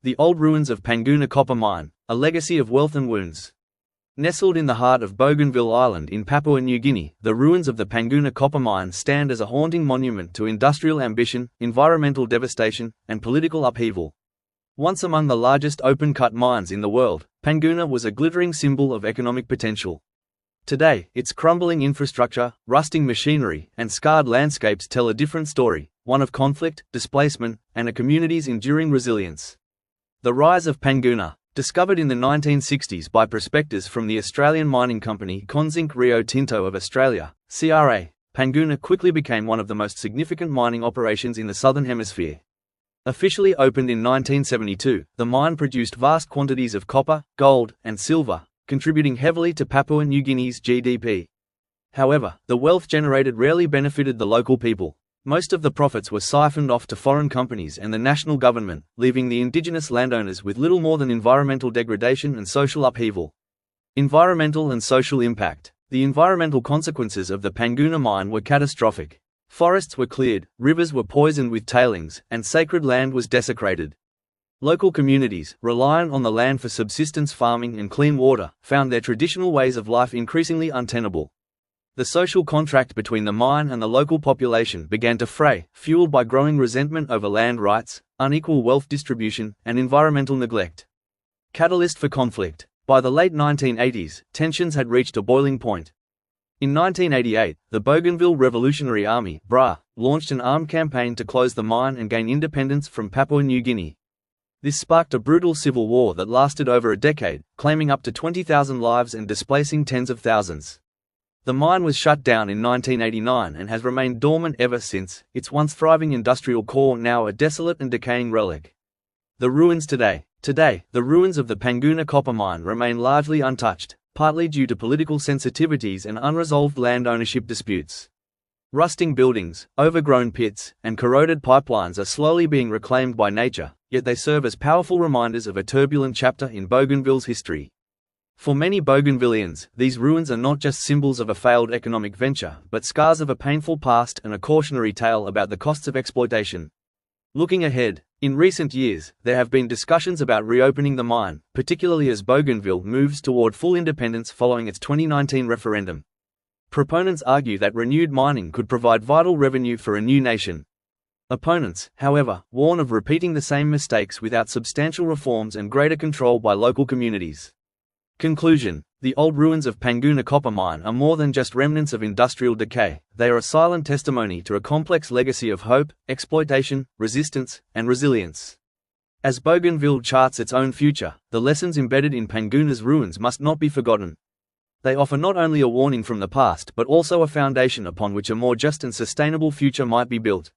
The old ruins of Panguna copper mine, a legacy of wealth and wounds. Nestled in the heart of Bougainville Island in Papua New Guinea, the ruins of the Panguna copper mine stand as a haunting monument to industrial ambition, environmental devastation, and political upheaval. Once among the largest open-cut mines in the world, Panguna was a glittering symbol of economic potential. Today, its crumbling infrastructure, rusting machinery, and scarred landscapes tell a different story, one of conflict, displacement, and a community's enduring resilience. The rise of Panguna. Discovered in the 1960s by prospectors from the Australian mining company Conzinc Rio Tinto of Australia, CRA, Panguna quickly became one of the most significant mining operations in the Southern Hemisphere. Officially opened in 1972, the mine produced vast quantities of copper, gold, and silver, contributing heavily to Papua New Guinea's GDP. However, the wealth generated rarely benefited the local people. Most of the profits were siphoned off to foreign companies and the national government, leaving the indigenous landowners with little more than environmental degradation and social upheaval. Environmental and social impact. The environmental consequences of the Panguna mine were catastrophic. Forests were cleared, rivers were poisoned with tailings, and sacred land was desecrated. Local communities, reliant on the land for subsistence farming and clean water, found their traditional ways of life increasingly untenable. The social contract between the mine and the local population began to fray, fueled by growing resentment over land rights, unequal wealth distribution, and environmental neglect. Catalyst for conflict. By the late 1980s, tensions had reached a boiling point. In 1988, the Bougainville Revolutionary Army (BRA) launched an armed campaign to close the mine and gain independence from Papua New Guinea. This sparked a brutal civil war that lasted over a decade, claiming up to 20,000 lives and displacing tens of thousands. The mine was shut down in 1989 and has remained dormant ever since, its once thriving industrial core now a desolate and decaying relic. The ruins today. Today, the ruins of the Panguna copper mine remain largely untouched, partly due to political sensitivities and unresolved land ownership disputes. Rusting buildings, overgrown pits, and corroded pipelines are slowly being reclaimed by nature, yet they serve as powerful reminders of a turbulent chapter in Bougainville's history. For many Bougainvillians, these ruins are not just symbols of a failed economic venture, but scars of a painful past and a cautionary tale about the costs of exploitation. Looking ahead, in recent years, there have been discussions about reopening the mine, particularly as Bougainville moves toward full independence following its 2019 referendum. Proponents argue that renewed mining could provide vital revenue for a new nation. Opponents, however, warn of repeating the same mistakes without substantial reforms and greater control by local communities. Conclusion. The old ruins of Panguna copper mine are more than just remnants of industrial decay, they are a silent testimony to a complex legacy of hope, exploitation, resistance, and resilience. As Bougainville charts its own future, the lessons embedded in Panguna's ruins must not be forgotten. They offer not only a warning from the past but also a foundation upon which a more just and sustainable future might be built.